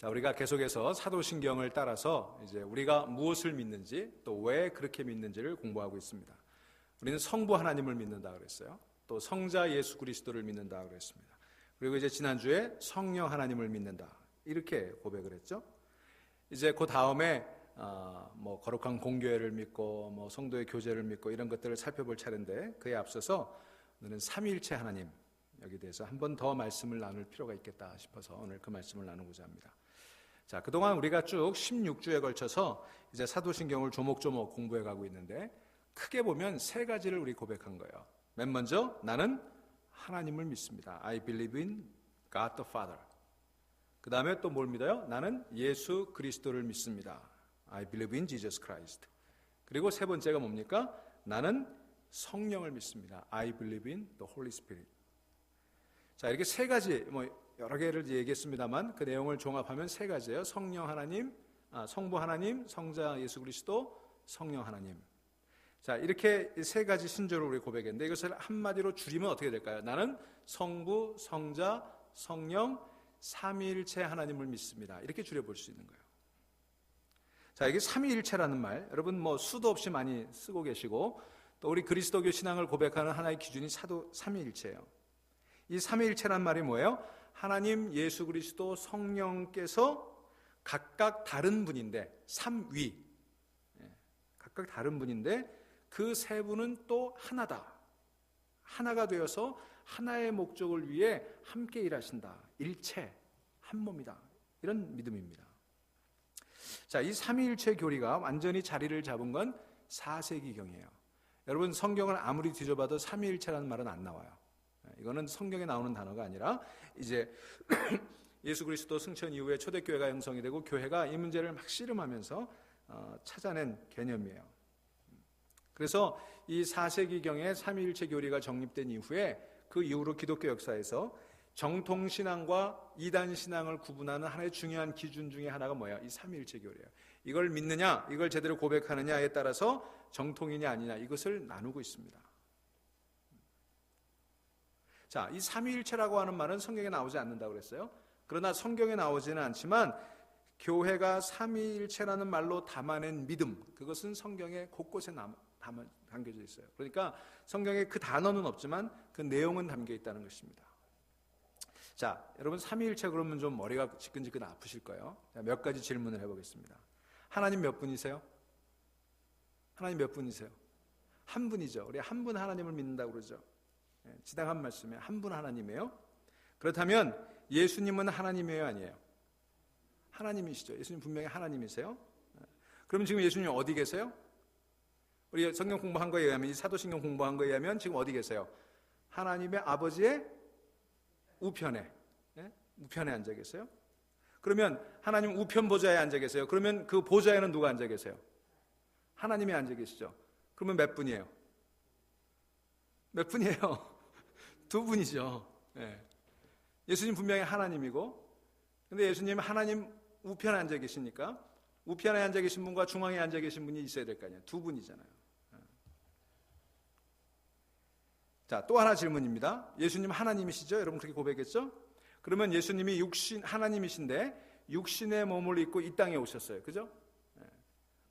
자, 우리가 계속해서 사도신경을 따라서 이제 우리가 무엇을 믿는지 또 왜 그렇게 믿는지를 공부하고 있습니다. 우리는 성부 하나님을 믿는다 그랬어요. 또 성자 예수 그리스도를 믿는다 그랬습니다. 그리고 이제 지난주에 성령 하나님을 믿는다 이렇게 고백을 했죠. 이제 그 다음에 뭐 거룩한 공교회를 믿고 뭐 성도의 교제를 믿고 이런 것들을 살펴볼 차례인데, 그에 앞서서 오늘은 삼위일체 하나님 여기에 대해서 한 번 더 말씀을 나눌 필요가 있겠다 싶어서 오늘 그 말씀을 나누고자 합니다. 자, 그동안 우리가 쭉 16주에 걸쳐서 이제 사도신경을 조목조목 공부해 가고 있는데, 크게 보면 세 가지를 우리 고백한 거예요. 맨 먼저 나는 하나님을 믿습니다. I believe in God the Father. 그 다음에 또 뭘 믿어요? 나는 예수 그리스도를 믿습니다. I believe in Jesus Christ. 그리고 세 번째가 뭡니까? 나는 성령을 믿습니다. I believe in the Holy Spirit. 자, 이렇게 세 가지, 뭐 여러 개를 얘기했습니다만 그 내용을 종합하면 세 가지예요. 성령 하나님, 성부 하나님, 성자 예수 그리스도, 성령 하나님. 자, 이렇게 세 가지 신조를 우리 고백했는데, 이것을 한마디로 줄이면 어떻게 될까요? 나는 성부, 성자, 성령, 삼위일체 하나님을 믿습니다. 이렇게 줄여볼 수 있는 거예요. 자, 이게 삼위일체라는 말, 여러분 뭐 수도 없이 많이 쓰고 계시고, 또 우리 그리스도교 신앙을 고백하는 하나의 기준이 삼위일체예요. 이 삼위일체란 말이 뭐예요? 하나님, 예수 그리스도, 성령께서 각각 다른 분인데, 삼위, 각각 다른 분인데 그 세 분은 또 하나다. 하나가 되어서 하나의 목적을 위해 함께 일하신다. 일체, 한 몸이다. 이런 믿음입니다. 자, 이 삼위일체 교리가 완전히 자리를 잡은 건 4세기경이에요. 여러분, 성경을 아무리 뒤져봐도 삼위일체라는 말은 안 나와요. 이거는 성경에 나오는 단어가 아니라 이제 예수 그리스도 승천 이후에 초대교회가 형성이 되고 교회가 이 문제를 막 씨름하면서 찾아낸 개념이에요. 그래서 이 4세기경에 삼위일체 교리가 정립된 이후에 그 이후로 기독교 역사에서 정통신앙과 이단신앙을 구분하는 하나의 중요한 기준 중에 하나가 뭐예요? 이 삼위일체 교리예요. 이걸 믿느냐, 이걸 제대로 고백하느냐에 따라서 정통이냐 아니냐 이것을 나누고 있습니다. 자, 이 삼위일체라고 하는 말은 성경에 나오지 않는다고 그랬어요. 그러나 성경에 나오지는 않지만 교회가 삼위일체라는 말로 담아낸 믿음, 그것은 성경에 곳곳에 담겨져 있어요. 그러니까 성경에 그 단어는 없지만 그 내용은 담겨 있다는 것입니다. 자, 여러분 삼위일체 그러면 좀 머리가 지끈지끈 아프실 거예요. 자, 몇 가지 질문을 해보겠습니다. 하나님 몇 분이세요? 하나님 몇 분이세요? 한 분이죠. 우리 한 분 하나님을 믿는다고 그러죠. 지당한 말씀에 한 분 하나님이에요. 그렇다면 예수님은 하나님이에요, 아니에요? 하나님이시죠. 예수님 분명히 하나님이세요. 그럼 지금 예수님 어디 계세요? 우리 성경 공부한 거에 의하면, 이 사도신경 공부한 거에 의하면 지금 어디 계세요? 하나님의 아버지의 우편에, 우편에 앉아 계세요. 그러면 하나님 우편 보좌에 앉아 계세요. 그러면 그 보좌에는 누가 앉아 계세요? 하나님이 앉아 계시죠. 그러면 몇 분이에요? 몇 분이에요? 두 분이죠. 예수님 분명히 하나님이고, 근데 예수님 하나님 우편에 앉아 계시니까 우편에 앉아 계신 분과 중앙에 앉아 계신 분이 있어야 될 거 아니에요. 두 분이잖아요. 자, 또 하나 질문입니다. 예수님 하나님이시죠? 여러분 그렇게 고백했죠? 그러면 예수님이 육신 하나님이신데 육신의 몸을 입고 이 땅에 오셨어요. 그죠?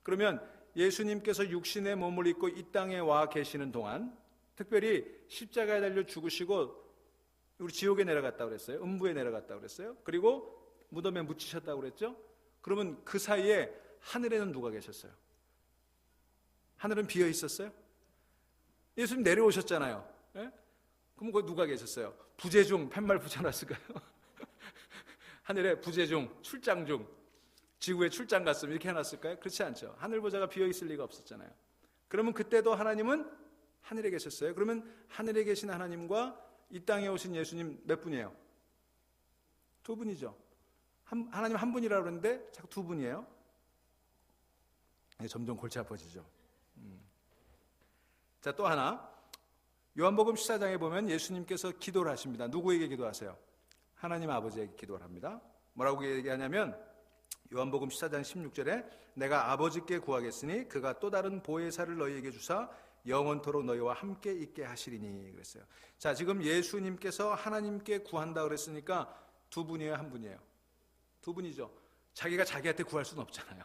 그러면 예수님께서 육신의 몸을 입고 이 땅에 와 계시는 동안, 특별히 십자가에 달려 죽으시고 우리 지옥에 내려갔다고 그랬어요. 음부에 내려갔다고 그랬어요. 그리고 무덤에 묻히셨다고 그랬죠. 그러면 그 사이에 하늘에는 누가 계셨어요? 하늘은 비어 있었어요? 예수님 내려오셨잖아요. 그럼 거기 누가 계셨어요? 부재중 팻말 붙여놨을까요? 하늘에 부재중, 출장 중, 지구에 출장 갔으면 이렇게 해놨을까요? 그렇지 않죠. 하늘 보좌가 비어 있을 리가 없었잖아요. 그러면 그때도 하나님은 하늘에 계셨어요. 그러면 하늘에 계신 하나님과 이 땅에 오신 예수님 몇 분이에요? 두 분이죠. 하나님 한 분이라고 그러는데 자꾸 두 분이에요. 점점 골치 아파지죠. 자, 또 하나, 요한복음 14장에 보면 예수님께서 기도를 하십니다. 누구에게 기도하세요? 하나님 아버지에게 기도를 합니다. 뭐라고 얘기하냐면 요한복음 14장 16절에 내가 아버지께 구하겠으니 그가 또 다른 보혜사를 너희에게 주사 영원토록 너희와 함께 있게 하시리니 그랬어요. 자, 지금 예수님께서 하나님께 구한다 그랬으니까 두 분이에요, 한 분이에요? 두 분이죠. 자기가 자기한테 구할 수는 없잖아요.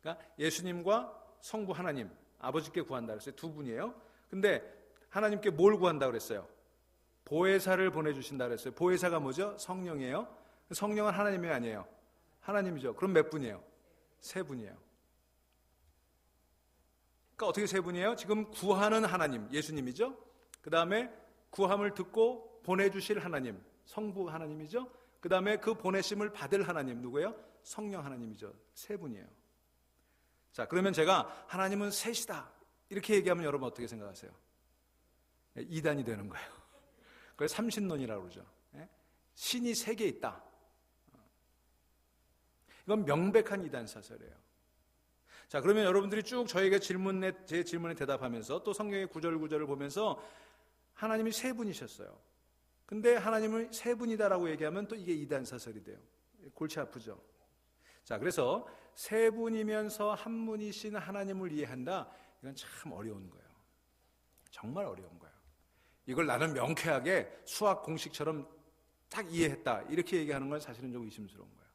그러니까 예수님과 성부 하나님, 아버지께 구한다 그랬어요. 두 분이에요. 근데 하나님께 뭘 구한다 그랬어요? 보혜사를 보내주신다 그랬어요. 보혜사가 뭐죠? 성령이에요. 성령은 하나님이 아니에요. 하나님이죠. 그럼 몇 분이에요? 세 분이에요. 그러니까 어떻게 세 분이에요? 지금 구하는 하나님, 예수님이죠. 그 다음에 구함을 듣고 보내주실 하나님, 성부 하나님이죠. 그 다음에 그 보내심을 받을 하나님, 누구예요? 성령 하나님이죠. 세 분이에요. 자, 그러면 제가 하나님은 셋이다 이렇게 얘기하면 여러분 어떻게 생각하세요? 이단이 되는 거예요. 그걸 삼신론이라고 그러죠. 신이 세 개 있다. 이건 명백한 이단 사설이에요. 자, 그러면 여러분들이 쭉 저에게 제 질문에 대답하면서 또 성경의 구절을 보면서 하나님이 세 분이셨어요. 근데 하나님을 세 분이다라고 얘기하면 또 이게 이단 사설이 돼요. 골치 아프죠. 자, 그래서 세 분이면서 한 분이신 하나님을 이해한다. 이건 참 어려운 거예요. 정말 어려운 거예요. 이걸 나는 명쾌하게 수학 공식처럼 딱 이해했다 이렇게 얘기하는 건 사실은 좀 의심스러운 거예요.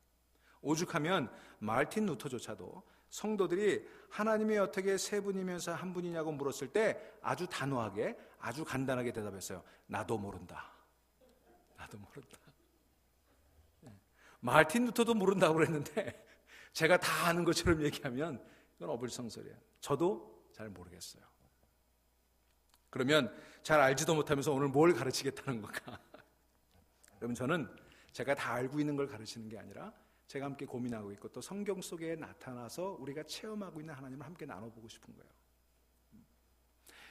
오죽하면 마르틴 루터조차도 성도들이 하나님이 어떻게 세 분이면서 한 분이냐고 물었을 때 아주 단호하게 아주 간단하게 대답했어요. 나도 모른다. 나도 모른다. 마르틴 루터도 모른다고 그랬는데 제가 다 아는 것처럼 얘기하면 이건 어불성설이에요. 저도 잘 모르겠어요. 그러면 잘 알지도 못하면서 오늘 뭘 가르치겠다는 건가? 여러분, 저는 제가 다 알고 있는 걸 가르치는 게 아니라 제가 함께 고민하고 있고 또 성경 속에 나타나서 우리가 체험하고 있는 하나님을 함께 나눠보고 싶은 거예요.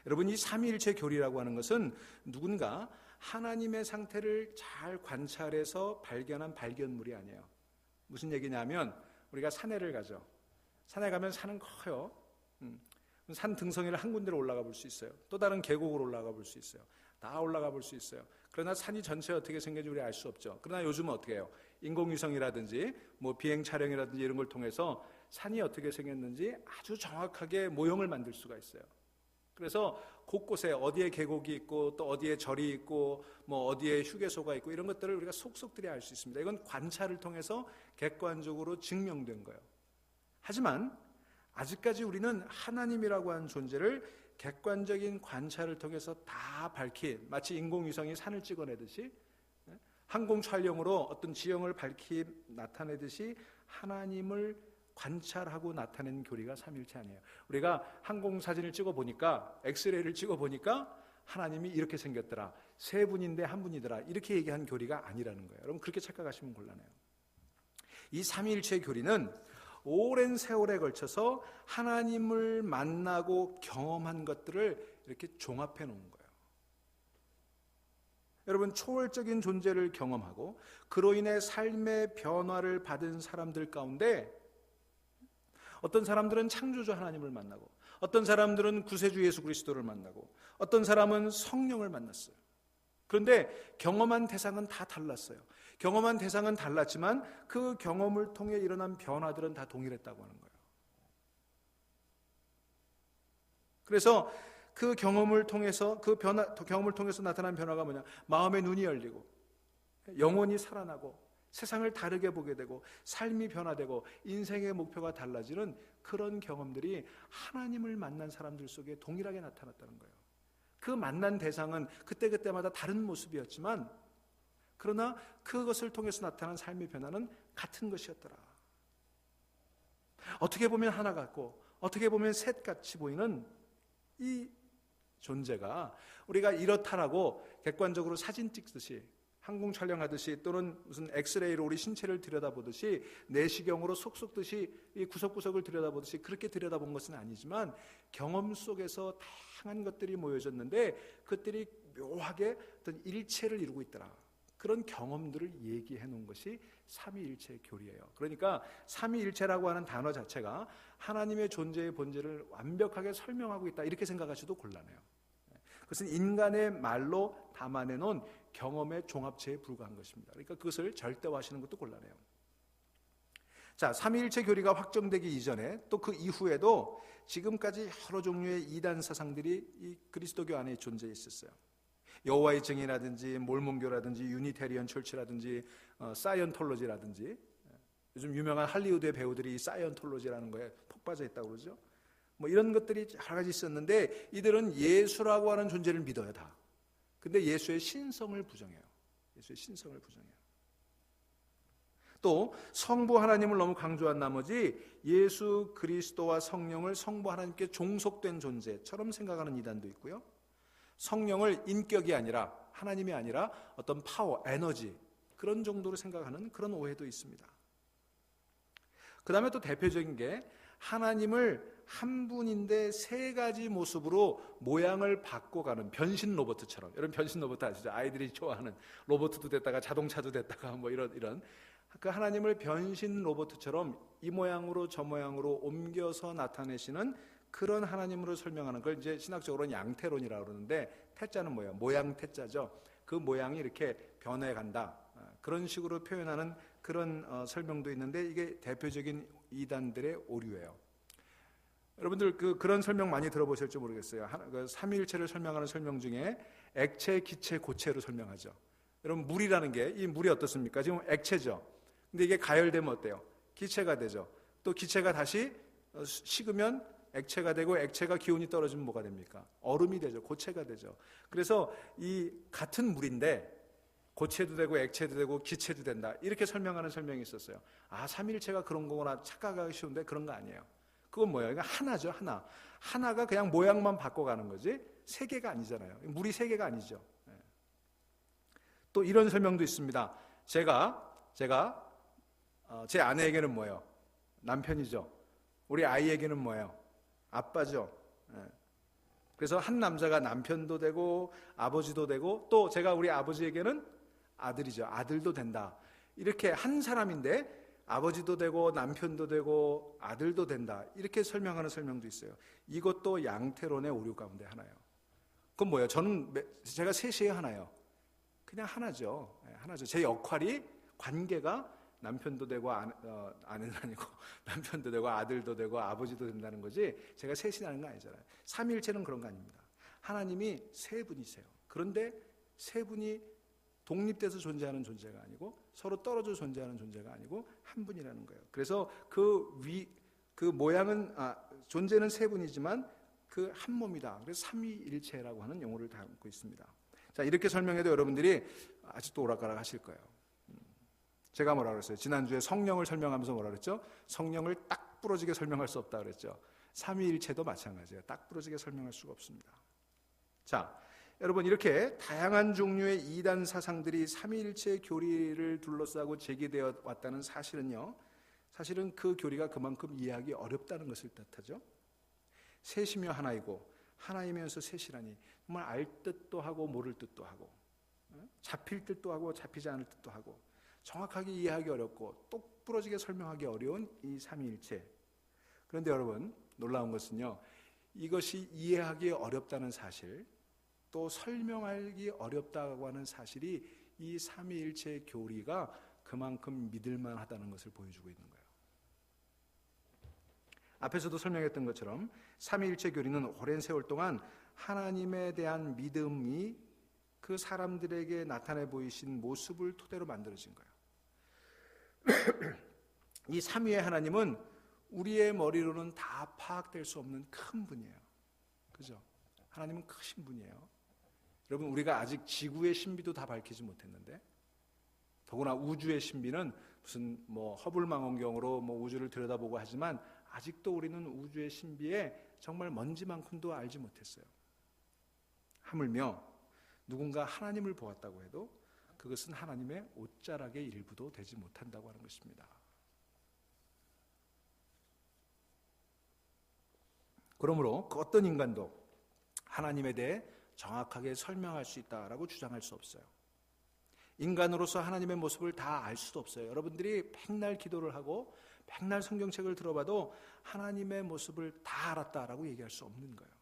여러분, 이 삼위일체 교리라고 하는 것은 누군가 하나님의 상태를 잘 관찰해서 발견한 발견물이 아니에요. 무슨 얘기냐면 우리가 산에를 가죠. 산에 가면 산은 커요. 산 등성이를 한 군데로 올라가 볼 수 있어요. 또 다른 계곡으로 올라가 볼 수 있어요. 다 올라가 볼 수 있어요. 그러나 산이 전체 어떻게 생겼는지 우리 알 수 없죠. 그러나 요즘은 어떻게 해요? 인공위성이라든지 뭐 비행 촬영이라든지 이런 걸 통해서 산이 어떻게 생겼는지 아주 정확하게 모형을 만들 수가 있어요. 그래서 곳곳에 어디에 계곡이 있고 또 어디에 절이 있고 뭐 어디에 휴게소가 있고 이런 것들을 우리가 속속들이 알 수 있습니다. 이건 관찰을 통해서 객관적으로 증명된 거예요. 하지만 아직까지 우리는 하나님이라고 하는 존재를 객관적인 관찰을 통해서 다 밝힌, 마치 인공위성이 산을 찍어내듯이 항공 촬영으로 어떤 지형을 밝히 나타내듯이 하나님을 관찰하고 나타내는 교리가 삼위일체 아니에요. 우리가 항공 사진을 찍어보니까, 엑스레이를 찍어보니까 하나님이 이렇게 생겼더라, 세 분인데 한 분이더라, 이렇게 얘기한 교리가 아니라는 거예요. 여러분, 그렇게 착각하시면 곤란해요. 이 삼위일체 교리는 오랜 세월에 걸쳐서 하나님을 만나고 경험한 것들을 이렇게 종합해 놓은 거예요. 여러분, 초월적인 존재를 경험하고 그로 인해 삶의 변화를 받은 사람들 가운데 어떤 사람들은 창조주 하나님을 만나고 어떤 사람들은 구세주 예수 그리스도를 만나고 어떤 사람은 성령을 만났어요. 그런데 경험한 대상은 다 달랐어요. 경험한 대상은 달랐지만 그 경험을 통해 일어난 변화들은 다 동일했다고 하는 거예요. 그래서 그 경험을 통해서 경험을 통해서 나타난 변화가 뭐냐? 마음의 눈이 열리고 영혼이 살아나고 세상을 다르게 보게 되고 삶이 변화되고 인생의 목표가 달라지는 그런 경험들이 하나님을 만난 사람들 속에 동일하게 나타났다는 거예요. 그 만난 대상은 그때그때마다 다른 모습이었지만 그러나 그것을 통해서 나타난 삶의 변화는 같은 것이었더라. 어떻게 보면 하나 같고 어떻게 보면 셋같이 보이는 이 존재가 우리가 이렇다라고 객관적으로 사진 찍듯이 항공 촬영하듯이 또는 무슨 엑스레이로 우리 신체를 들여다보듯이 내시경으로 속속듯이 이 구석구석을 들여다보듯이 그렇게 들여다본 것은 아니지만 경험 속에서 다양한 것들이 모여졌는데 그것들이 묘하게 어떤 일체를 이루고 있더라. 그런 경험들을 얘기해 놓은 것이 삼위일체 교리예요. 그러니까 삼위일체라고 하는 단어 자체가 하나님의 존재의 본질을 완벽하게 설명하고 있다 이렇게 생각하셔도 곤란해요. 그것은 인간의 말로 담아내 놓은 경험의 종합체에 불과한 것입니다. 그러니까 그것을 절대화하시는 것도 곤란해요. 자, 삼위일체 교리가 확정되기 이전에 또 그 이후에도 지금까지 여러 종류의 이단 사상들이 이 그리스도교 안에 존재해 있었어요. 여호와의 증인이라든지 몰몬교라든지 유니테리언 철치라든지 사이언톨로지라든지 요즘 유명한 할리우드의 배우들이 사이언톨로지라는 거에 푹 빠져 있다고 그러죠. 뭐 이런 것들이 여러 가지 있었는데 이들은 예수라고 하는 존재를 믿어요, 다. 근데 예수의 신성을 부정해요. 예수의 신성을 부정해요. 또 성부 하나님을 너무 강조한 나머지 예수 그리스도와 성령을 성부 하나님께 종속된 존재처럼 생각하는 이단도 있고요. 성령을 인격이 아니라 하나님이 아니라 어떤 파워, 에너지 그런 정도로 생각하는 그런 오해도 있습니다. 그 다음에 또 대표적인 게 하나님을 한 분인데 세 가지 모습으로 모양을 바꿔가는 변신 로봇처럼. 여러분 변신 로봇 아시죠? 아이들이 좋아하는 로봇도 됐다가 자동차도 됐다가 뭐 이런 그 하나님을 변신 로봇처럼 이 모양으로 저 모양으로 옮겨서 나타내시는 그런 하나님으로 설명하는 걸 이제 신학적으로는 양태론이라고 그러는데 태자는 뭐예요? 모양 태자죠. 그 모양이 이렇게 변해간다. 그런 식으로 표현하는 그런 설명도 있는데 이게 대표적인 이단들의 오류예요. 여러분들 그런 설명 많이 들어보실지 모르겠어요. 그 삼위일체를 설명하는 설명 중에 액체, 기체, 고체로 설명하죠. 여러분 물이라는 게 이 물이 어떻습니까? 지금 액체죠. 근데 이게 가열되면 어때요? 기체가 되죠. 또 기체가 다시 식으면 액체가 되고 액체가 기온이 떨어지면 뭐가 됩니까? 얼음이 되죠. 고체가 되죠. 그래서 이 같은 물인데 고체도 되고 액체도 되고 기체도 된다. 이렇게 설명하는 설명이 있었어요. 아, 삼위일체가 그런 거구나 착각하기 쉬운데 그런 거 아니에요. 그건 뭐예요? 이거 하나죠, 하나. 하나가 그냥 모양만 바꿔가는 거지 세 개가 아니잖아요. 물이 세 개가 아니죠. 또 이런 설명도 있습니다. 제가 제 아내에게는 뭐예요? 남편이죠. 우리 아이에게는 뭐예요? 아빠죠. 그래서 한 남자가 남편도 되고 아버지도 되고 또 제가 우리 아버지에게는 아들이죠. 아들도 된다. 이렇게 한 사람인데 아버지도 되고 남편도 되고 아들도 된다. 이렇게 설명하는 설명도 있어요. 이것도 양태론의 오류 가운데 하나예요. 그건 뭐예요? 제가 셋이에요, 하나요? 그냥 하나죠. 하나죠. 제 역할이 관계가 남편도 되고 아내는 아니고 남편도 되고 아들도 되고 아버지도 된다는 거지 제가 셋이라는 거 아니잖아요. 삼위일체는 그런 거 아닙니다. 하나님이 세 분이세요. 그런데 세 분이 독립돼서 존재하는 존재가 아니고 서로 떨어져 존재하는 존재가 아니고 한 분이라는 거예요. 그래서 그 모양은 존재는 세 분이지만 그 한 몸이다. 그래서 삼위일체라고 하는 용어를 담고 있습니다. 자, 이렇게 설명해도 여러분들이 아직도 오락가락 하실 거예요. 제가 뭐라 그랬어요? 지난주에 성령을 설명하면서 뭐라 그랬죠? 성령을 딱 부러지게 설명할 수 없다 그랬죠. 삼위일체도 마찬가지예요. 딱 부러지게 설명할 수가 없습니다. 자, 여러분 이렇게 다양한 종류의 이단 사상들이 삼위일체 교리를 둘러싸고 제기되어 왔다는 사실은요. 사실은 그 교리가 그만큼 이해하기 어렵다는 것을 뜻하죠. 셋이며 하나이고 하나이면서 셋이라니 정말 알 뜻도 하고 모를 뜻도 하고 잡힐 뜻도 하고 잡히지 않을 뜻도 하고 정확하게 이해하기 어렵고 똑부러지게 설명하기 어려운 이 삼위일체. 그런데 여러분 놀라운 것은요. 이것이 이해하기 어렵다는 사실 또 설명하기 어렵다고 하는 사실이 이 삼위일체 교리가 그만큼 믿을만하다는 것을 보여주고 있는 거예요. 앞에서도 설명했던 것처럼 삼위일체 교리는 오랜 세월 동안 하나님에 대한 믿음이 그 사람들에게 나타내 보이신 모습을 토대로 만들어진 거예요. 이 삼위의 하나님은 우리의 머리로는 다 파악될 수 없는 큰 분이에요. 그죠? 하나님은 크신 분이에요. 여러분 우리가 아직 지구의 신비도 다 밝히지 못했는데 더구나 우주의 신비는 무슨 허블 망원경으로 우주를 들여다보고 하지만 아직도 우리는 우주의 신비에 정말 먼지만큼도 알지 못했어요. 하물며 누군가 하나님을 보았다고 해도 그것은 하나님의 옷자락의 일부도 되지 못한다고 하는 것입니다. 그러므로 그 어떤 인간도 하나님에 대해 정확하게 설명할 수 있다라고 주장할 수 없어요. 인간으로서 하나님의 모습을 다 알 수도 없어요. 여러분들이 백날 기도를 하고 백날 성경책을 들어봐도 하나님의 모습을 다 알았다라고 얘기할 수 없는 거예요.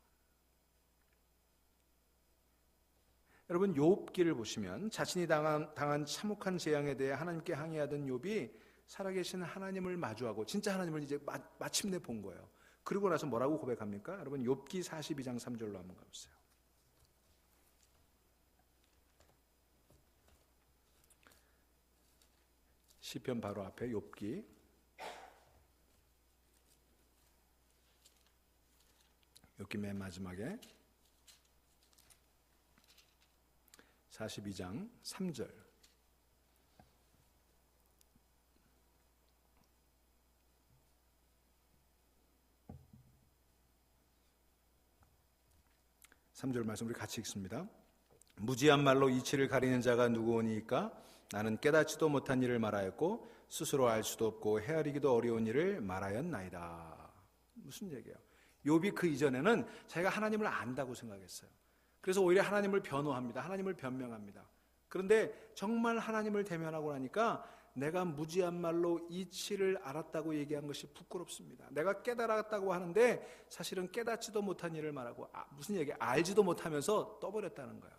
여러분 욥기를 보시면 자신이 당한 참혹한 재앙에 대해 하나님께 항의하던 욥이 살아계신 하나님을 마주하고 진짜 하나님을 이제 마침내 본 거예요. 그리고 나서 뭐라고 고백합니까? 여러분 욥기 42장 3절로 한번 가보세요. 시편 바로 앞에 욥기 욥기 맨 마지막에 42장 3절. 말씀 우리 같이 읽습니다. 무지한 말로 이치를 가리는 자가 누구오니까? 나는 깨닫지도 못한 일을 말하였고 스스로 알 수도 없고 헤아리기도 어려운 일을 말하였나이다. 무슨 얘기예요? 욥이 그 이전에는 자기가 하나님을 안다고 생각했어요. 그래서 오히려 하나님을 변호합니다. 하나님을 변명합니다. 그런데 정말 하나님을 대면하고 나니까 내가 무지한 말로 이치를 알았다고 얘기한 것이 부끄럽습니다. 내가 깨달았다고 하는데 사실은 깨닫지도 못한 일을 말하고 무슨 얘기? 알지도 못하면서 떠버렸다는 거예요.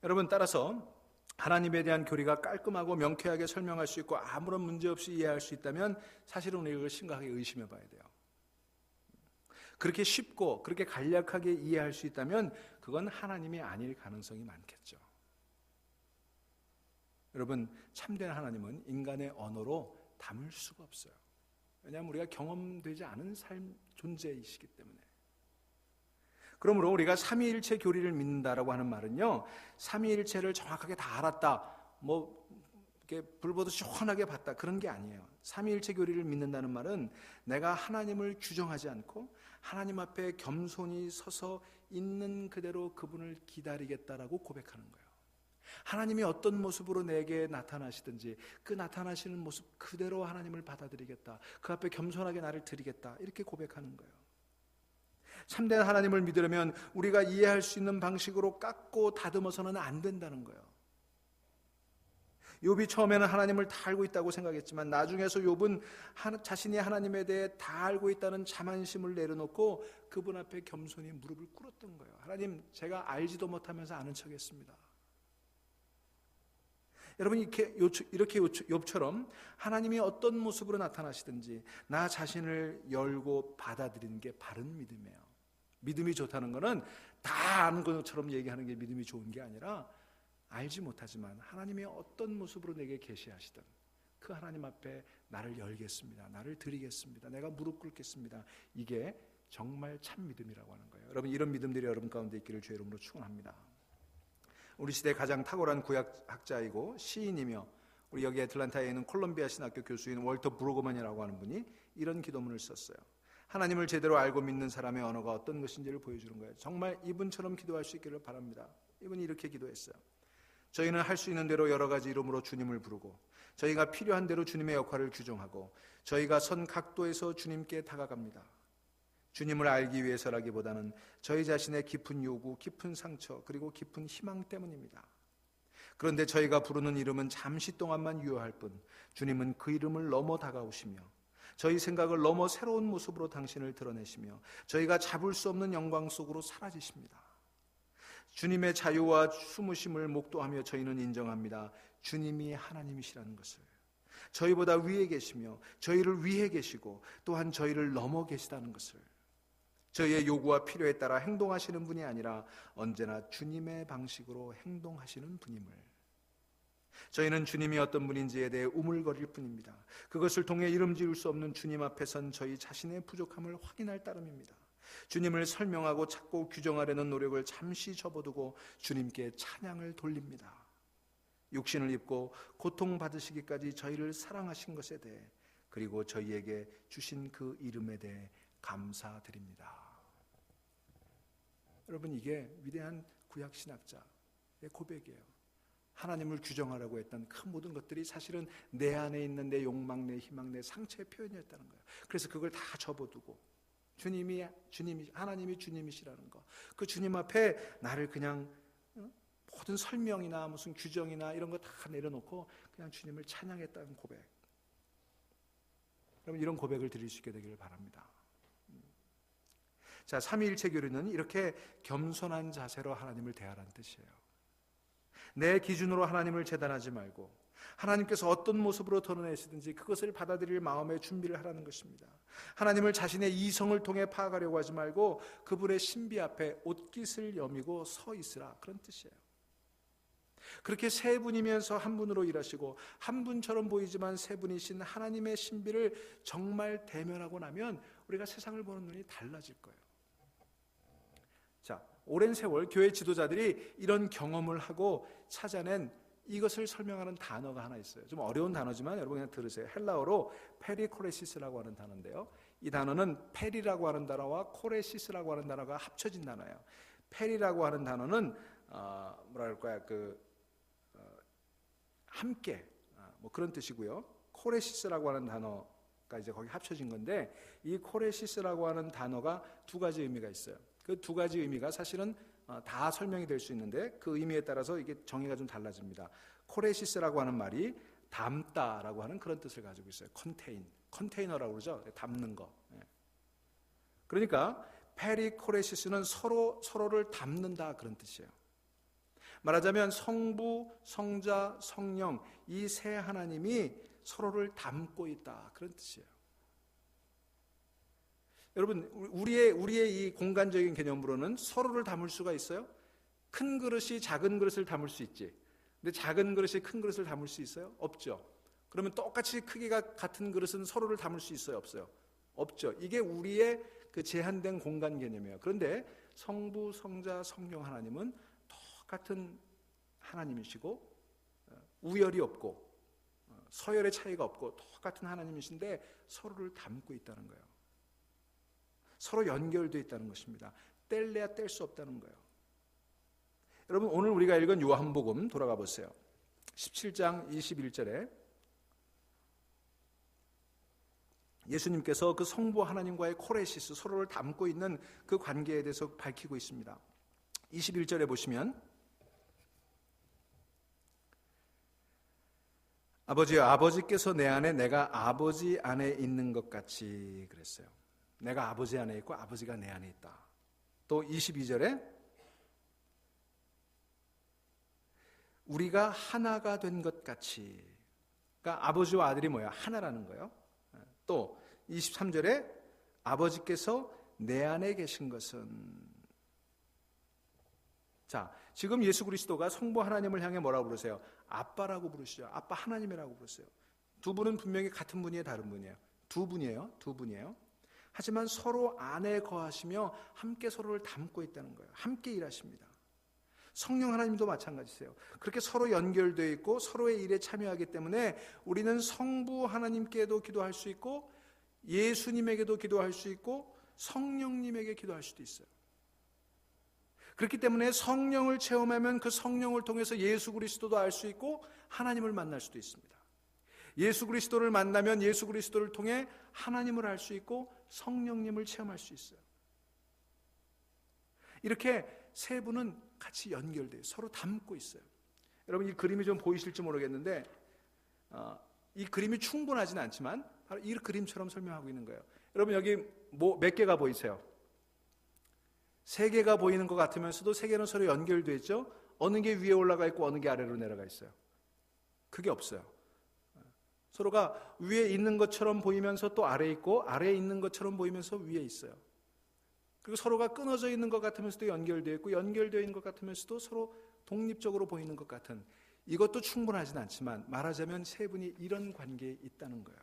여러분, 따라서 하나님에 대한 교리가 깔끔하고 명쾌하게 설명할 수 있고 아무런 문제 없이 이해할 수 있다면 사실은 우리가 이걸 심각하게 의심해 봐야 돼요. 그렇게 쉽고 그렇게 간략하게 이해할 수 있다면 그건 하나님이 아닐 가능성이 많겠죠. 여러분, 참된 하나님은 인간의 언어로 담을 수가 없어요. 왜냐하면 우리가 경험되지 않은 삶 존재이시기 때문에. 그러므로 우리가 삼위일체 교리를 믿는다라고 하는 말은요, 삼위일체를 정확하게 다 알았다, 이렇게 불보듯 시원하게 봤다, 그런 게 아니에요. 삼위일체 교리를 믿는다는 말은 내가 하나님을 규정하지 않고 하나님 앞에 겸손히 서서 있는 그대로 그분을 기다리겠다라고 고백하는 거예요. 하나님이 어떤 모습으로 내게 나타나시든지 그 나타나시는 모습 그대로 하나님을 받아들이겠다, 그 앞에 겸손하게 나를 드리겠다, 이렇게 고백하는 거예요. 참된 하나님을 믿으려면 우리가 이해할 수 있는 방식으로 깎고 다듬어서는 안 된다는 거예요. 욥이 처음에는 하나님을 다 알고 있다고 생각했지만 나중에서 욥은 자신이 하나님에 대해 다 알고 있다는 자만심을 내려놓고 그분 앞에 겸손히 무릎을 꿇었던 거예요. 하나님, 제가 알지도 못하면서 아는 척했습니다. 여러분, 이렇게 욥처럼 하나님이 어떤 모습으로 나타나시든지 나 자신을 열고 받아들이는 게 바른 믿음이에요. 믿음이 좋다는 것은 다 아는 것처럼 얘기하는 게 믿음이 좋은 게 아니라 알지 못하지만 하나님이 어떤 모습으로 내게 계시하시든 그 하나님 앞에 나를 열겠습니다, 나를 드리겠습니다, 내가 무릎 꿇겠습니다, 이게 정말 참 믿음이라고 하는 거예요. 여러분, 이런 믿음들이 여러분 가운데 있기를 주의 이름으로 축원합니다. 우리 시대 가장 탁월한 구약학자이고 시인이며 우리 여기 애틀랜타에 있는 콜롬비아 신학교 교수인 월터 브루그먼이라고 하는 분이 이런 기도문을 썼어요. 하나님을 제대로 알고 믿는 사람의 언어가 어떤 것인지를 보여주는 거예요. 정말 이분처럼 기도할 수 있기를 바랍니다. 이분이 이렇게 기도했어요. 저희는 할 수 있는 대로 여러 가지 이름으로 주님을 부르고 저희가 필요한 대로 주님의 역할을 규정하고 저희가 선 각도에서 주님께 다가갑니다. 주님을 알기 위해서라기보다는 저희 자신의 깊은 요구, 깊은 상처, 그리고 깊은 희망 때문입니다. 그런데 저희가 부르는 이름은 잠시 동안만 유효할 뿐 주님은 그 이름을 넘어 다가오시며 저희 생각을 넘어 새로운 모습으로 당신을 드러내시며 저희가 잡을 수 없는 영광 속으로 사라지십니다. 주님의 자유와 숨으심을 목도하며 저희는 인정합니다. 주님이 하나님이시라는 것을. 저희보다 위에 계시며 저희를 위해 계시고 또한 저희를 넘어 계시다는 것을. 저희의 요구와 필요에 따라 행동하시는 분이 아니라 언제나 주님의 방식으로 행동하시는 분임을. 저희는 주님이 어떤 분인지에 대해 우물거릴 뿐입니다. 그것을 통해 이름 지을 수 없는 주님 앞에 선 저희 자신의 부족함을 확인할 따름입니다. 주님을 설명하고 찾고 규정하려는 노력을 잠시 접어두고 주님께 찬양을 돌립니다. 육신을 입고 고통받으시기까지 저희를 사랑하신 것에 대해, 그리고 저희에게 주신 그 이름에 대해 감사드립니다. 여러분, 이게 위대한 구약신학자의 고백이에요. 하나님을 규정하라고 했던 그 모든 것들이 사실은 내 안에 있는 내 욕망, 내 희망, 내 상처의 표현이었다는 거예요. 그래서 그걸 다 접어두고 하나님이 주님이시라는 거, 그 주님 앞에 나를 그냥 모든 설명이나 무슨 규정이나 이런 거 다 내려놓고 그냥 주님을 찬양했다는 고백. 여러분, 이런 고백을 드릴 수 있게 되기를 바랍니다. 자, 삼위일체 교리는 이렇게 겸손한 자세로 하나님을 대하라는 뜻이에요. 내 기준으로 하나님을 재단하지 말고 하나님께서 어떤 모습으로 드러내시든지 그것을 받아들일 마음의 준비를 하라는 것입니다. 하나님을 자신의 이성을 통해 파악하려고 하지 말고 그분의 신비 앞에 옷깃을 여미고 서 있으라, 그런 뜻이에요. 그렇게 세 분이면서 한 분으로 일하시고 한 분처럼 보이지만 세 분이신 하나님의 신비를 정말 대면하고 나면 우리가 세상을 보는 눈이 달라질 거예요. 자, 오랜 세월 교회 지도자들이 이런 경험을 하고 찾아낸 이것을 설명하는 단어가 하나 있어요. 좀 어려운 단어지만 여러분 그냥 들으세요. 헬라어로 페리코레시스라고 하는 단어인데요. 이 단어는 페리라고 하는 단어와 코레시스라고 하는 단어가 합쳐진 단어예요. 페리라고 하는 단어는 함께 뭐 그런 뜻이고요. 코레시스라고 하는 단어가 이제 거기 합쳐진 건데, 이 코레시스라고 하는 단어가 두 가지 의미가 있어요. 그 두 가지 의미가 사실은 다 설명이 될 수 있는데 그 의미에 따라서 이게 정의가 좀 달라집니다. 코레시스라고 하는 말이 담다라고 하는 그런 뜻을 가지고 있어요. 컨테이너라고 그러죠. 담는 거. 그러니까 페리코레시스는 서로를 담는다 그런 뜻이에요. 말하자면 성부, 성자, 성령 이 세 하나님이 서로를 담고 있다 그런 뜻이에요. 여러분 우리의 이 공간적인 개념으로는 서로를 담을 수가 있어요? 큰 그릇이 작은 그릇을 담을 수 있지. 근데 작은 그릇이 큰 그릇을 담을 수 있어요? 없죠. 그러면 똑같이 크기가 같은 그릇은 서로를 담을 수 있어요? 없어요? 없죠. 이게 우리의 그 제한된 공간 개념이에요. 그런데 성부, 성자, 성령 하나님은 똑같은 하나님이시고 우열이 없고 서열의 차이가 없고 똑같은 하나님이신데 서로를 담고 있다는 거예요. 서로 연결되어 있다는 것입니다. 뗄래야 뗄 수 없다는 거예요. 여러분 오늘 우리가 읽은 요한복음 돌아가 보세요. 17장 21절에 예수님께서 그 성부 하나님과의 코레시스, 서로를 담고 있는 그 관계에 대해서 밝히고 있습니다. 21절에 보시면 아버지여, 아버지께서 내 안에 내가 아버지 안에 있는 것 같이 그랬어요. 내가 아버지 안에 있고 아버지가 내 안에 있다. 또 22절에 우리가 하나가 된 것 같이, 그러니까 아버지와 아들이 뭐야? 하나라는 거예요. 또 23절에 아버지께서 내 안에 계신 것은, 자, 지금 예수 그리스도가 성부 하나님을 향해 뭐라고 부르세요? 아빠라고 부르시죠. 아빠 하나님이라고 부르세요. 두 분은 분명히 같은 분이에요, 다른 분이에요? 두 분이에요. 하지만 서로 안에 거하시며 함께 서로를 담고 있다는 거예요. 함께 일하십니다. 성령 하나님도 마찬가지세요. 그렇게 서로 연결되어 있고 서로의 일에 참여하기 때문에 우리는 성부 하나님께도 기도할 수 있고 예수님에게도 기도할 수 있고 성령님에게 기도할 수도 있어요. 그렇기 때문에 성령을 체험하면 그 성령을 통해서 예수 그리스도도 알 수 있고 하나님을 만날 수도 있습니다. 예수 그리스도를 만나면 예수 그리스도를 통해 하나님을 알 수 있고 성령님을 체험할 수 있어요. 이렇게 세 분은 같이 연결돼요. 서로 담고 있어요. 여러분 이 그림이 좀 보이실지 모르겠는데 이 그림이 충분하지는 않지만 바로 이 그림처럼 설명하고 있는 거예요. 여러분 여기 몇 개가 보이세요? 세 개가 보이는 것 같으면서도 세 개는 서로 연결되어 있죠. 어느 게 위에 올라가 있고 어느 게 아래로 내려가 있어요? 그게 없어요. 서로가 위에 있는 것처럼 보이면서 또 아래에 있고 아래에 있는 것처럼 보이면서 위에 있어요. 그리고 서로가 끊어져 있는 것 같으면서도 연결되어 있고 연결되어 있는 것 같으면서도 서로 독립적으로 보이는 것 같은, 이것도 충분하진 않지만 말하자면 세 분이 이런 관계에 있다는 거예요.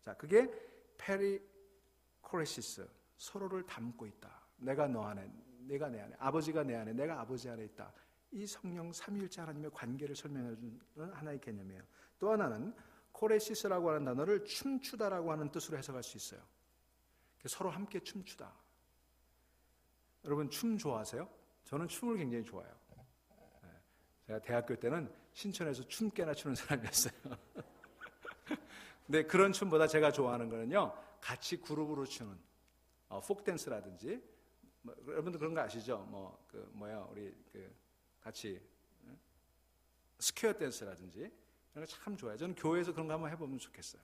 자, 그게 페리코레시스, 서로를 담고 있다. 내가 너 안에, 내가 내 안에, 아버지가 내 안에, 내가 아버지 안에 있다. 이 성령 삼위일체 하나님의 관계를 설명해 주는 하나의 개념이에요. 또 하나는 코레시스라고 하는 단어를 춤추다라고 하는 뜻으로 해석할 수 있어요. 서로 함께 춤추다. 여러분 춤 좋아하세요? 저는 춤을 굉장히 좋아해요. 제가 대학교 때는 신촌에서 춤깨나 추는 사람이었어요. 근데 그런 춤보다 제가 좋아하는 거는요, 같이 그룹으로 추는 폭댄스라든지, 여러분들 그런 거 아시죠? 우리 같이 스퀘어 댄스라든지 이런 거 참 좋아해요. 저는 교회에서 그런 거 한번 해보면 좋겠어요.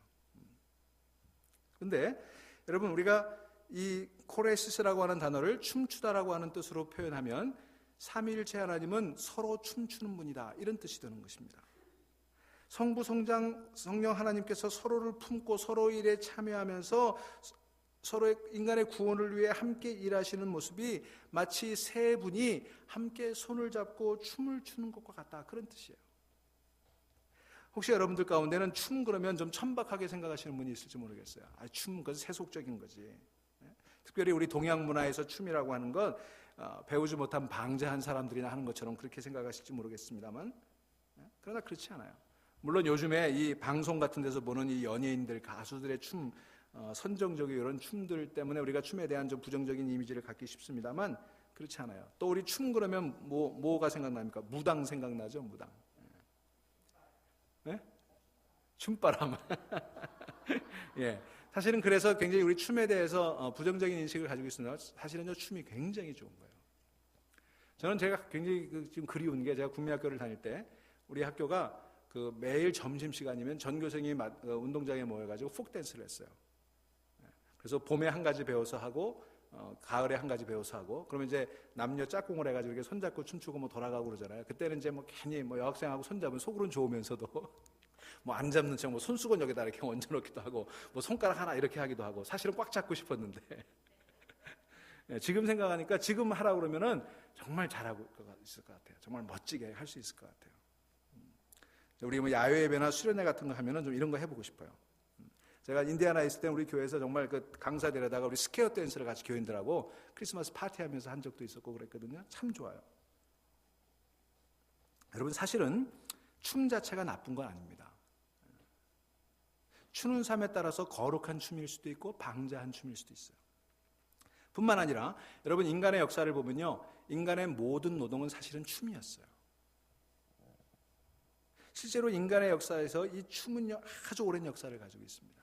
근데 여러분 우리가 이 코레시스라고 하는 단어를 춤추다라고 하는 뜻으로 표현하면 삼위일체 하나님은 서로 춤추는 분이다, 이런 뜻이 되는 것입니다. 성부, 성령 하나님께서 서로를 품고 서로 일에 참여하면서 서로의 인간의 구원을 위해 함께 일하시는 모습이 마치 세 분이 함께 손을 잡고 춤을 추는 것과 같다, 그런 뜻이에요. 혹시 여러분들 가운데는 춤 그러면 좀 천박하게 생각하시는 분이 있을지 모르겠어요. 춤 그것은 세속적인 거지. 특별히 우리 동양 문화에서 춤이라고 하는 건 배우지 못한 방자한 사람들이나 하는 것처럼 그렇게 생각하실지 모르겠습니다만, 그러나 그렇지 않아요. 물론 요즘에 이 방송 같은 데서 보는 이 연예인들, 가수들의 춤, 선정적인 이런 춤들 때문에 우리가 춤에 대한 좀 부정적인 이미지를 갖기 쉽습니다만, 그렇지 않아요. 또 우리 춤 그러면 뭐가 생각납니까? 무당 생각나죠, 무당. 네? 춤바람. 예. 사실은 그래서 굉장히 우리 춤에 대해서 부정적인 인식을 가지고 있습니다. 사실은요, 춤이 굉장히 좋은 거예요. 저는 제가 굉장히 지금 그리운 게, 제가 국민학교를 다닐 때 우리 학교가 그 매일 점심시간이면 전교생이 운동장에 모여가지고 폭댄스를 했어요. 그래서 봄에 한 가지 배워서 하고, 가을에 한 가지 배워서 하고, 그러면 이제 남녀 짝꿍을 해가지고 이렇게 손잡고 춤추고 뭐 돌아가고 그러잖아요. 그때는 이제 뭐 괜히 뭐 여학생하고 손잡으면 속으로는 좋으면서도 뭐 안 잡는 척, 뭐 손수건 여기다 이렇게 얹어놓기도 하고, 뭐 손가락 하나 이렇게 하기도 하고, 사실은 꽉 잡고 싶었는데 지금 생각하니까 지금 하라고 그러면은 정말 잘하고 있을 것 같아요. 정말 멋지게 할 수 있을 것 같아요. 우리 뭐 야외 예배나 수련회 같은 거 하면은 좀 이런 거 해보고 싶어요. 제가 인디아나에 있을 때 우리 교회에서 정말 그 강사 데려다가 우리 스퀘어 댄스를 같이 교인들하고 크리스마스 파티하면서 한 적도 있었고 그랬거든요. 참 좋아요. 여러분, 사실은 춤 자체가 나쁜 건 아닙니다. 추는 삶에 따라서 거룩한 춤일 수도 있고 방자한 춤일 수도 있어요. 뿐만 아니라 여러분, 인간의 역사를 보면요, 인간의 모든 노동은 사실은 춤이었어요. 실제로 인간의 역사에서 이 춤은요, 아주 오랜 역사를 가지고 있습니다.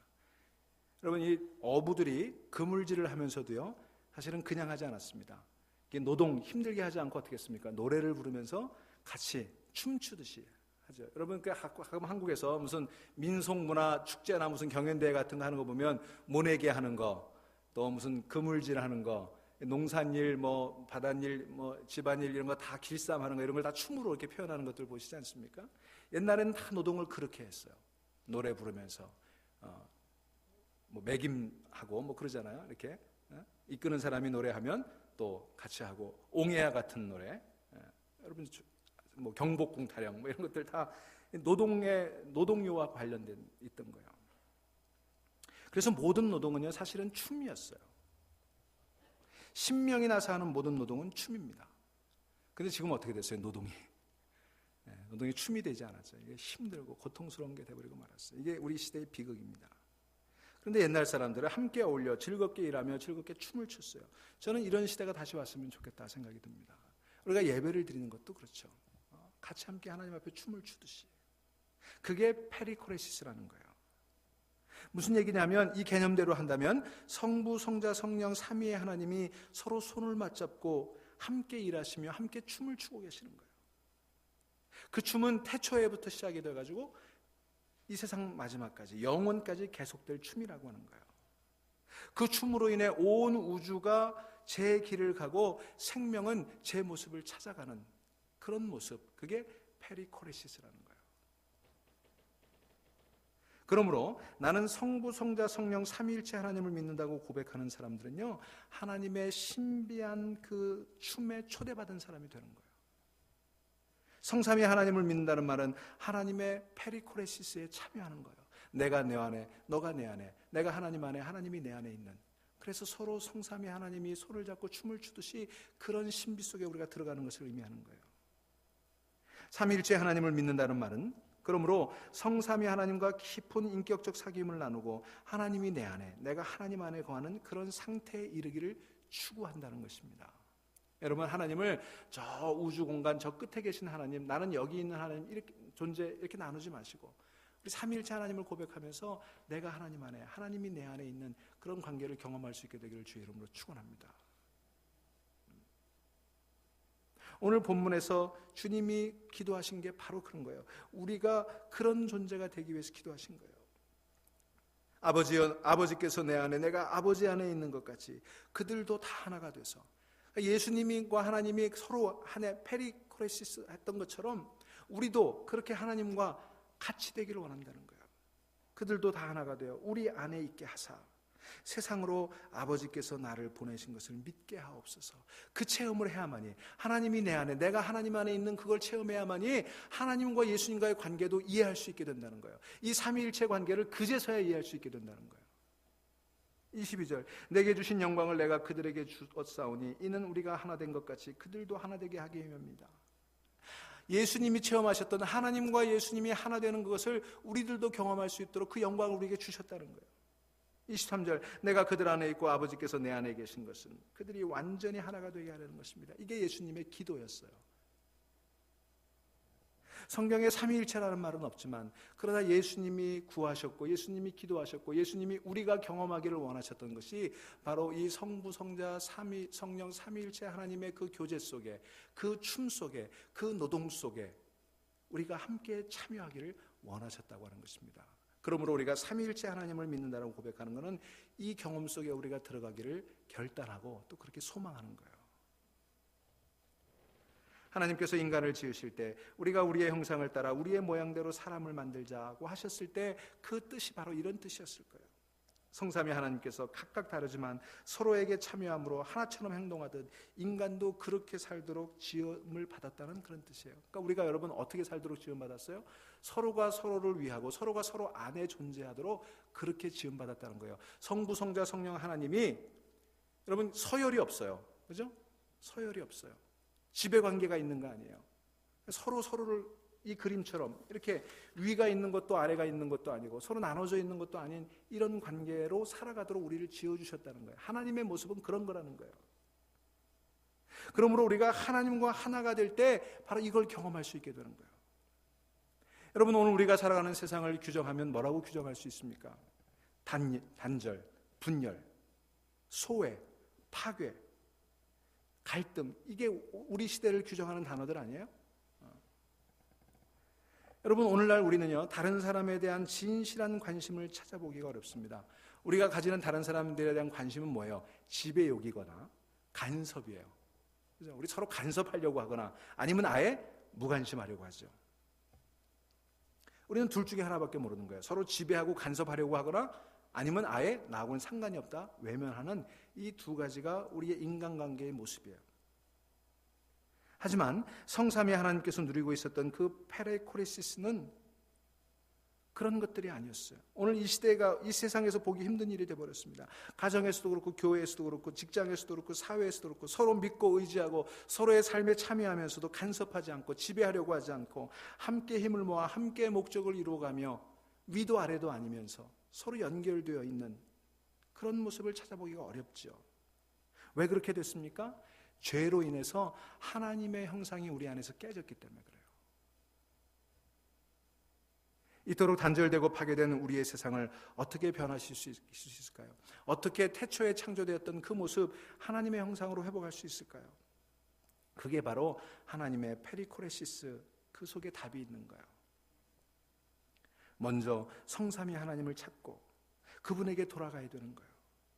여러분, 이 어부들이 그물질을 하면서도요, 사실은 그냥 하지 않았습니다. 이게 노동 힘들게 하지 않고 어떻게 했습니까? 노래를 부르면서 같이 춤추듯이 하죠. 여러분, 가끔 한국에서 무슨 민속문화 축제나 무슨 경연대회 같은 거 하는 거 보면 모내기 하는 거, 또 무슨 그물질 하는 거, 농산일, 뭐 바닷일, 뭐 집안일 이런 거 다 길쌈하는 거, 이런 걸 다 춤으로 이렇게 표현하는 것들 보시지 않습니까? 옛날에는 다 노동을 그렇게 했어요. 노래 부르면서 뭐 매김하고 뭐 그러잖아요. 이렇게 이끄는 사람이 노래하면 또 같이 하고, 옹해야 같은 노래, 여러분 뭐 경복궁 타령 뭐 이런 것들 다 노동요와 관련된 있던 거예요. 그래서 모든 노동은요, 사실은 춤이었어요. 신명이 나서 하는 모든 노동은 춤입니다. 근데 지금 어떻게 됐어요? 노동이 춤이 되지 않았죠. 이게 힘들고 고통스러운 게 돼버리고 말았어요. 이게 우리 시대의 비극입니다. 그런데 옛날 사람들은 함께 어울려 즐겁게 일하며 즐겁게 춤을 췄어요. 저는 이런 시대가 다시 왔으면 좋겠다 생각이 듭니다. 우리가 예배를 드리는 것도 그렇죠. 같이 함께 하나님 앞에 춤을 추듯이. 그게 페리코레시스라는 거예요. 무슨 얘기냐면, 이 개념대로 한다면 성부, 성자, 성령 삼위의 하나님이 서로 손을 맞잡고 함께 일하시며 함께 춤을 추고 계시는 거예요. 그 춤은 태초에부터 시작이 돼가지고 이 세상 마지막까지, 영원까지 계속될 춤이라고 하는 거예요. 그 춤으로 인해 온 우주가 제 길을 가고 생명은 제 모습을 찾아가는 그런 모습, 그게 페리코레시스라는 거예요. 그러므로 나는 성부, 성자, 성령 삼위일체 하나님을 믿는다고 고백하는 사람들은요, 하나님의 신비한 그 춤에 초대받은 사람이 되는 거예요. 성삼위 하나님을 믿는다는 말은 하나님의 페리코레시스에 참여하는 거예요. 내가 내 안에, 너가 내 안에, 내가 하나님 안에, 하나님이 내 안에 있는, 그래서 서로 성삼위 하나님이 손을 잡고 춤을 추듯이 그런 신비 속에 우리가 들어가는 것을 의미하는 거예요. 삼위일체 하나님을 믿는다는 말은 그러므로 성삼위 하나님과 깊은 인격적 사귐을 나누고 하나님이 내 안에, 내가 하나님 안에 거하는 그런 상태에 이르기를 추구한다는 것입니다. 여러분, 하나님을 저 우주 공간 저 끝에 계신 하나님, 나는 여기 있는 하나님, 이렇게 존재 이렇게 나누지 마시고 우리 삼위일체 하나님을 고백하면서 내가 하나님 안에, 하나님이 내 안에 있는 그런 관계를 경험할 수 있게 되기를 주의 이름으로 축원합니다. 오늘 본문에서 주님이 기도하신 게 바로 그런 거예요. 우리가 그런 존재가 되기 위해서 기도하신 거예요. 아버지여, 아버지께서 내 안에, 내가 아버지 안에 있는 것 같이 그들도 다 하나가 돼서, 예수님과 하나님이 서로 하나의 페리코레시스 했던 것처럼 우리도 그렇게 하나님과 같이 되기를 원한다는 거예요. 그들도 다 하나가 되어 우리 안에 있게 하사, 세상으로 아버지께서 나를 보내신 것을 믿게 하옵소서. 그 체험을 해야만이, 하나님이 내 안에, 내가 하나님 안에 있는 그걸 체험해야만이 하나님과 예수님과의 관계도 이해할 수 있게 된다는 거예요. 이 삼위일체 관계를 그제서야 이해할 수 있게 된다는 거예요. 22절, 내게 주신 영광을 내가 그들에게 주었사오니 이는 우리가 하나 된 것 같이 그들도 하나 되게 하기 위함입니다. 예수님이 체험하셨던 하나님과 예수님이 하나 되는 것을 우리들도 경험할 수 있도록 그 영광을 우리에게 주셨다는 거예요. 23절, 내가 그들 안에 있고 아버지께서 내 안에 계신 것은 그들이 완전히 하나가 되게 하려는 것입니다. 이게 예수님의 기도였어요. 성경에 삼위일체라는 말은 없지만, 그러나 예수님이 구하셨고 예수님이 기도하셨고 예수님이 우리가 경험하기를 원하셨던 것이 바로 이 성부 성자 성령 삼위일체 하나님의 그 교제 속에, 그 춤 속에, 그 노동 속에 우리가 함께 참여하기를 원하셨다고 하는 것입니다. 그러므로 우리가 삼위일체 하나님을 믿는다고 고백하는 것은 이 경험 속에 우리가 들어가기를 결단하고 또 그렇게 소망하는 거예요. 하나님께서 인간을 지으실 때 우리가 우리의 형상을 따라 우리의 모양대로 사람을 만들자고 하셨을 때 그 뜻이 바로 이런 뜻이었을 거예요. 성삼위 하나님께서 각각 다르지만 서로에게 참여함으로 하나처럼 행동하듯 인간도 그렇게 살도록 지음을 받았다는 그런 뜻이에요. 그러니까 우리가 여러분 어떻게 살도록 지음 받았어요? 서로가 서로를 위하고 서로가 서로 안에 존재하도록 그렇게 지음 받았다는 거예요. 성부 성자 성령 하나님이 여러분 서열이 없어요. 그죠? 서열이 없어요. 지배관계가 있는 거 아니에요. 서로 서로를 이 그림처럼 이렇게 위가 있는 것도 아래가 있는 것도 아니고 서로 나눠져 있는 것도 아닌 이런 관계로 살아가도록 우리를 지어주셨다는 거예요. 하나님의 모습은 그런 거라는 거예요. 그러므로 우리가 하나님과 하나가 될 때 바로 이걸 경험할 수 있게 되는 거예요. 여러분, 오늘 우리가 살아가는 세상을 규정하면 뭐라고 규정할 수 있습니까? 단절, 분열, 소외, 파괴, 갈등, 이게 우리 시대를 규정하는 단어들 아니에요? 여러분, 오늘날 우리는요, 다른 사람에 대한 진실한 관심을 찾아보기가 어렵습니다. 우리가 가지는 다른 사람들에 대한 관심은 뭐예요? 지배욕이거나 간섭이에요. 그죠? 우리 서로 간섭하려고 하거나 아니면 아예 무관심하려고 하죠. 우리는 둘 중에 하나밖에 모르는 거예요. 서로 지배하고 간섭하려고 하거나 아니면 아예 나하고는 상관이 없다, 외면하는 이 두 가지가 우리의 인간관계의 모습이에요. 하지만 성삼위 하나님께서 누리고 있었던 그 페레코레시스는 그런 것들이 아니었어요. 오늘 이 시대가 이 세상에서 보기 힘든 일이 되어버렸습니다. 가정에서도 그렇고 교회에서도 그렇고 직장에서도 그렇고 사회에서도 그렇고 서로 믿고 의지하고 서로의 삶에 참여하면서도 간섭하지 않고 지배하려고 하지 않고 함께 힘을 모아 함께 목적을 이루어가며 위도 아래도 아니면서 서로 연결되어 있는 그런 모습을 찾아보기가 어렵죠. 왜 그렇게 됐습니까? 죄로 인해서 하나님의 형상이 우리 안에서 깨졌기 때문에 그래요. 이토록 단절되고 파괴된 우리의 세상을 어떻게 변화시킬 수 있을까요? 어떻게 태초에 창조되었던 그 모습 하나님의 형상으로 회복할 수 있을까요? 그게 바로 하나님의 페리코레시스, 그 속에 답이 있는 거예요. 먼저 성삼위 하나님을 찾고 그분에게 돌아가야 되는 거예요.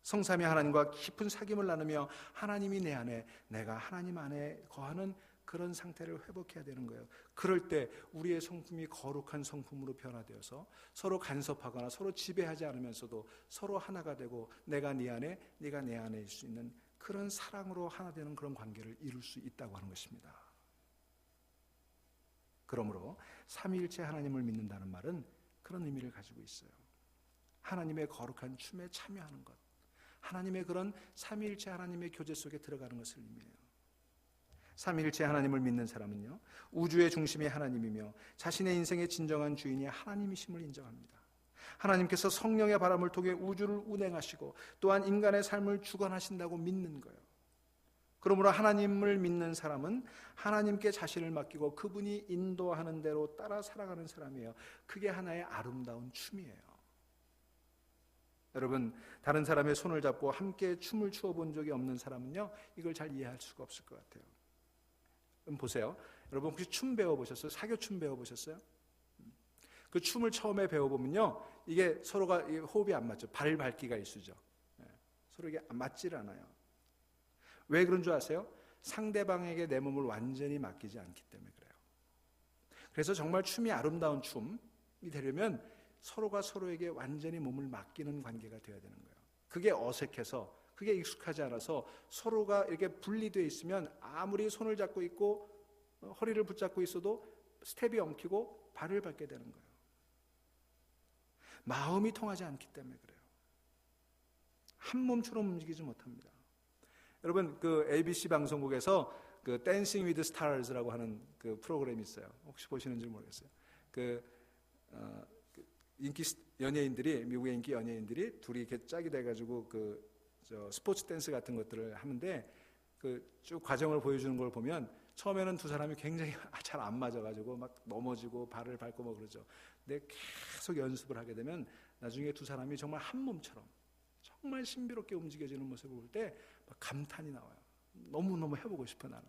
성삼위 하나님과 깊은 사귐을 나누며 하나님이 내 안에, 내가 하나님 안에 거하는 그런 상태를 회복해야 되는 거예요. 그럴 때 우리의 성품이 거룩한 성품으로 변화되어서 서로 간섭하거나 서로 지배하지 않으면서도 서로 하나가 되고 내가 네 안에, 네가 내 안에 있을 수 있는 그런 사랑으로 하나 되는 그런 관계를 이룰 수 있다고 하는 것입니다. 그러므로 삼위일체 하나님을 믿는다는 말은 그런 의미를 가지고 있어요. 하나님의 거룩한 춤에 참여하는 것, 하나님의 그런 삼위일체 하나님의 교제 속에 들어가는 것을 의미해요. 삼위일체 하나님을 믿는 사람은요, 우주의 중심이 하나님이며 자신의 인생의 진정한 주인이 하나님이심을 인정합니다. 하나님께서 성령의 바람을 통해 우주를 운행하시고 또한 인간의 삶을 주관하신다고 믿는 거예요. 그러므로 하나님을 믿는 사람은 하나님께 자신을 맡기고 그분이 인도하는 대로 따라 살아가는 사람이에요. 그게 하나의 아름다운 춤이에요. 여러분, 다른 사람의 손을 잡고 함께 춤을 추어 본 적이 없는 사람은요, 이걸 잘 이해할 수가 없을 것 같아요. 그럼 보세요. 여러분 혹시 춤 배워보셨어요? 사교춤 배워보셨어요? 그 춤을 처음에 배워보면요, 이게 서로가 호흡이 안 맞죠. 발 밟기가 일쑤죠. 서로 이게 맞질 않아요. 왜 그런 줄 아세요? 상대방에게 내 몸을 완전히 맡기지 않기 때문에 그래요. 그래서 정말 춤이 아름다운 춤이 되려면 서로가 서로에게 완전히 몸을 맡기는 관계가 되어야 되는 거예요. 그게 어색해서, 그게 익숙하지 않아서 서로가 이렇게 분리되어 있으면 아무리 손을 잡고 있고 허리를 붙잡고 있어도 스텝이 엉키고 발을 밟게 되는 거예요. 마음이 통하지 않기 때문에 그래요. 한 몸처럼 움직이지 못합니다. 여러분, 그 ABC 방송국에서 그 댄싱 위드 스타즈라고 하는 그 프로그램이 있어요. 혹시 보시는지 모르겠어요. 그 인기 연예인들이, 미국의 인기 연예인들이 둘이 이렇게 짝이 돼가지고 스포츠 댄스 같은 것들을 하는데, 그 쭉 과정을 보여주는 걸 보면 처음에는 두 사람이 굉장히 잘 안 맞아가지고 막 넘어지고 발을 밟고 뭐 그러죠. 근데 계속 연습을 하게 되면 나중에 두 사람이 정말 한 몸처럼 정말 신비롭게 움직여지는 모습을 볼 때 막 감탄이 나와요. 너무너무 해보고 싶어 나는.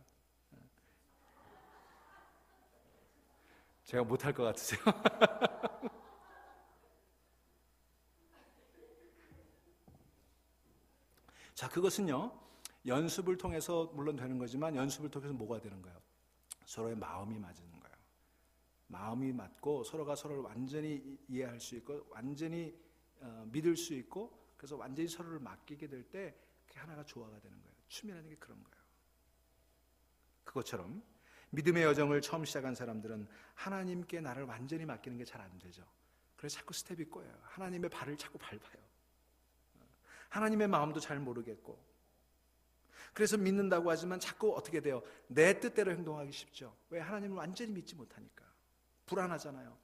제가 못할 것 같으세요? 자, 그것은요, 연습을 통해서 물론 되는 거지만 연습을 통해서 뭐가 되는 거예요? 서로의 마음이 맞는 거예요. 마음이 맞고 서로가 서로를 완전히 이해할 수 있고 완전히 믿을 수 있고, 그래서 완전히 서로를 맡기게 될 때 그게 하나가 조화가 되는 거예요. 춤이라는 게 그런 거예요. 그것처럼 믿음의 여정을 처음 시작한 사람들은 하나님께 나를 완전히 맡기는 게 잘 안 되죠. 그래서 자꾸 스텝이 꼬여요. 하나님의 발을 자꾸 밟아요. 하나님의 마음도 잘 모르겠고, 그래서 믿는다고 하지만 자꾸 어떻게 돼요? 내 뜻대로 행동하기 쉽죠. 왜? 하나님을 완전히 믿지 못하니까. 불안하잖아요.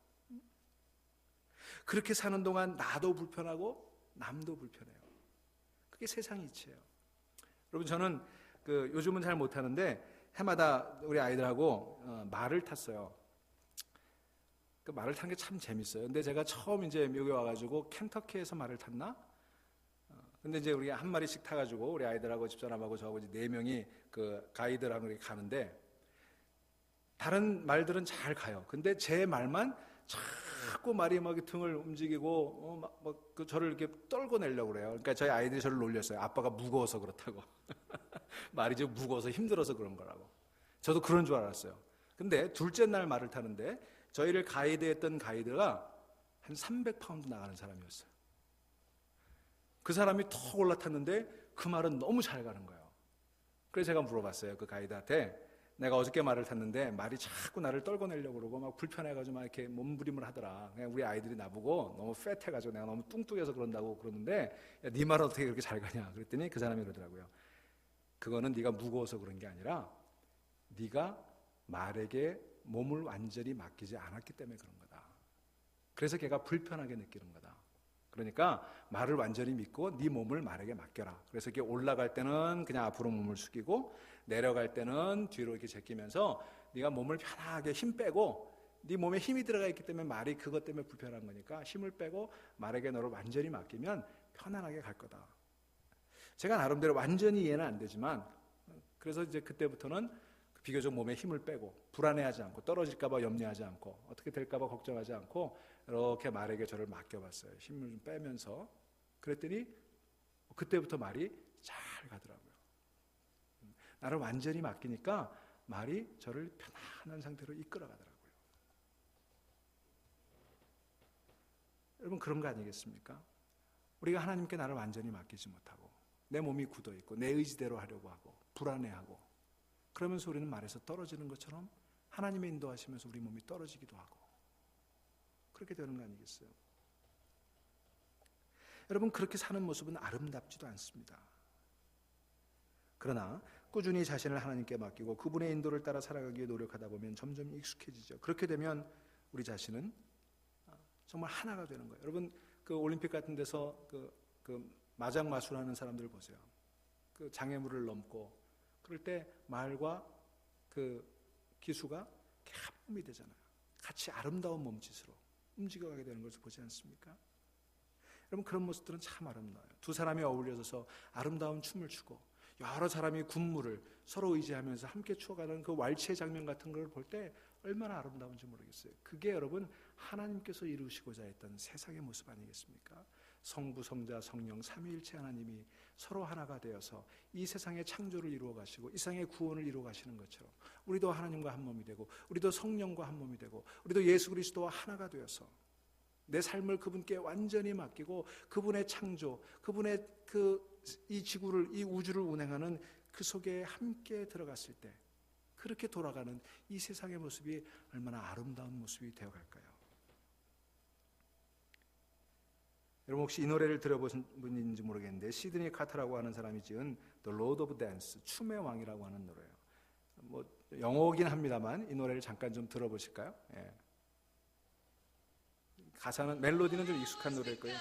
그렇게 사는 동안 나도 불편하고 남도 불편해요. 그게 세상 이치예요. 여러분, 저는 요즘은 잘 못하는데 해마다 우리 아이들하고 말을 탔어요. 그 말을 타는 게 참 재밌어요. 근데 제가 처음 이제 미국에 와가지고 켄터키에서 말을 탔나? 근데 이제 우리가 한 마리씩 타가지고 우리 아이들하고 집사람하고 저하고 이제 4명이 그 가이드랑 이렇게 가는데, 다른 말들은 잘 가요. 근데 제 말만 자꾸 말이 막 등을 움직이고 저를 이렇게 떨고 내려고 그래요. 그러니까 저희 아이들이 저를 놀렸어요. 아빠가 무거워서 그렇다고. 말이 좀 무거워서 힘들어서 그런 거라고. 저도 그런 줄 알았어요. 근데 둘째 날 말을 타는데 저희를 가이드했던 가이드가 한 300파운드 나가는 사람이었어요. 그 사람이 턱 올라탔는데 그 말은 너무 잘 가는 거예요. 그래서 제가 물어봤어요. 그 가이드한테, 내가 어저께 말을 탔는데 말이 자꾸 나를 떨궈내려고 그러고 막 불편해가지고 막 이렇게 몸부림을 하더라. 그냥 우리 아이들이 나보고 너무 팻해가지고 내가 너무 뚱뚱해서 그런다고 그러는데, 야, 네 말은 어떻게 그렇게 잘 가냐? 그랬더니 그 사람이 그러더라고요. 그거는 네가 무거워서 그런 게 아니라 네가 말에게 몸을 완전히 맡기지 않았기 때문에 그런 거다. 그래서 걔가 불편하게 느끼는 거다. 그러니까 말을 완전히 믿고 네 몸을 말에게 맡겨라. 그래서 이렇게 올라갈 때는 그냥 앞으로 몸을 숙이고 내려갈 때는 뒤로 이렇게 제끼면서 네가 몸을 편하게 힘 빼고, 네 몸에 힘이 들어가 있기 때문에 말이 그것 때문에 불편한 거니까 힘을 빼고 말에게 너를 완전히 맡기면 편안하게 갈 거다. 제가 나름대로 완전히 이해는 안 되지만, 그래서 이제 그때부터는 비교적 몸에 힘을 빼고 불안해하지 않고 떨어질까 봐 염려하지 않고 어떻게 될까 봐 걱정하지 않고 이렇게 말에게 저를 맡겨봤어요. 힘을 좀 빼면서. 그랬더니 그때부터 말이 잘 가더라고요. 나를 완전히 맡기니까 말이 저를 편안한 상태로 이끌어가더라고요. 여러분, 그런 거 아니겠습니까? 우리가 하나님께 나를 완전히 맡기지 못하고 내 몸이 굳어있고 내 의지대로 하려고 하고 불안해하고, 그러면서 우리는 말에서 떨어지는 것처럼 하나님의 인도하시면서 우리 몸이 떨어지기도 하고, 그렇게 되는 거 아니겠어요? 여러분, 그렇게 사는 모습은 아름답지도 않습니다. 그러나 꾸준히 자신을 하나님께 맡기고 그분의 인도를 따라 살아가기 위해 노력하다 보면 점점 익숙해지죠. 그렇게 되면 우리 자신은 정말 하나가 되는 거예요. 여러분, 그 올림픽 같은 데서 그 마장 마술하는 사람들 보세요. 그 장애물을 넘고 그럴 때 말과 그 기수가 한 몸이 되잖아요. 같이 아름다운 몸짓으로 움직여가게 되는 것을 보지 않습니까? 여러분, 그런 모습들은 참 아름다워요. 두 사람이 어울려서 아름다운 춤을 추고 여러 사람이 군무를 서로 의지하면서 함께 추어가는 그 왈츠의 장면 같은 걸 볼 때 얼마나 아름다운지 모르겠어요. 그게 여러분 하나님께서 이루시고자 했던 세상의 모습 아니겠습니까? 성부, 성자, 성령 삼위일체 하나님이 서로 하나가 되어서 이 세상의 창조를 이루어 가시고 이 세상의 구원을 이루어 가시는 것처럼 우리도 하나님과 한 몸이 되고 우리도 성령과 한 몸이 되고 우리도 예수 그리스도와 하나가 되어서 내 삶을 그분께 완전히 맡기고 그분의 창조, 그분의 이 지구를, 이 우주를 운행하는 그 속에 함께 들어갔을 때 그렇게 돌아가는 이 세상의 모습이 얼마나 아름다운 모습이 되어갈까요? 여러분 혹시 이 노래를 들어보신 분인지 모르겠는데 시드니 카터라고 하는 사람이 지은 The Lord of Dance, 춤의 왕이라고 하는 노래예요. 뭐 영어긴 합니다만 이 노래를 잠깐 좀 들어보실까요? 예. 가사는, 멜로디는 좀 익숙한 노래일 거예요.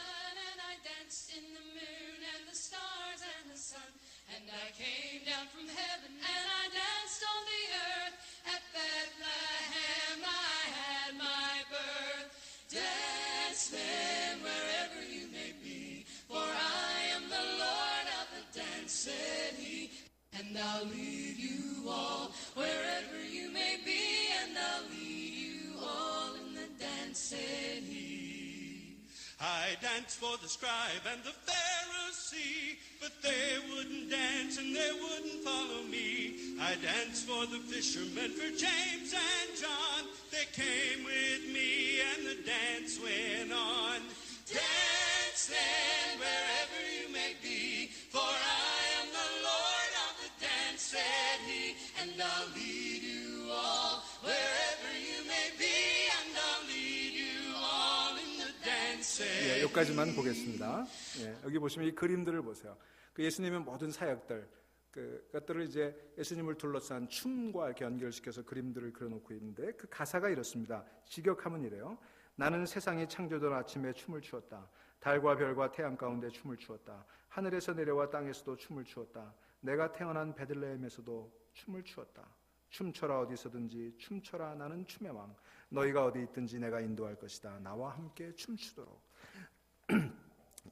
And I'll lead you all wherever you may be, and I'll lead you all in the dance, said he. I danced for the scribe and the Pharisee, but they wouldn't dance and they wouldn't follow me. I danced for the fishermen, for James and John. They came with me and the dance went on. Dance then wherever you may be, for I am the Lord of the dance, said he, and I'll lead you all wherever you may be, and I'll lead you all in the dance, said he. 예, 여기까지만 보겠습니다. 예, 여기 보시면 이 그림들을 보세요. 그 예수님의 모든 사역들, 그것들을 이제 예수님을 둘러싼 춤과 이렇게 연결시켜서 그림들을 그려놓고 있는데 그 가사가 이렇습니다. 직역하면 이래요. 나는 세상이 창조된 아침에 춤을 추었다. 달과 별과 태양 가운데 춤을 추었다. 하늘에서 내려와 땅에서도 춤을 추었다. 내가 태어난 베들레헴에서도 춤을 추었다. 춤춰라 어디서든지 춤춰라 나는 춤의 왕. 너희가 어디 있든지 내가 인도할 것이다. 나와 함께 춤추도록.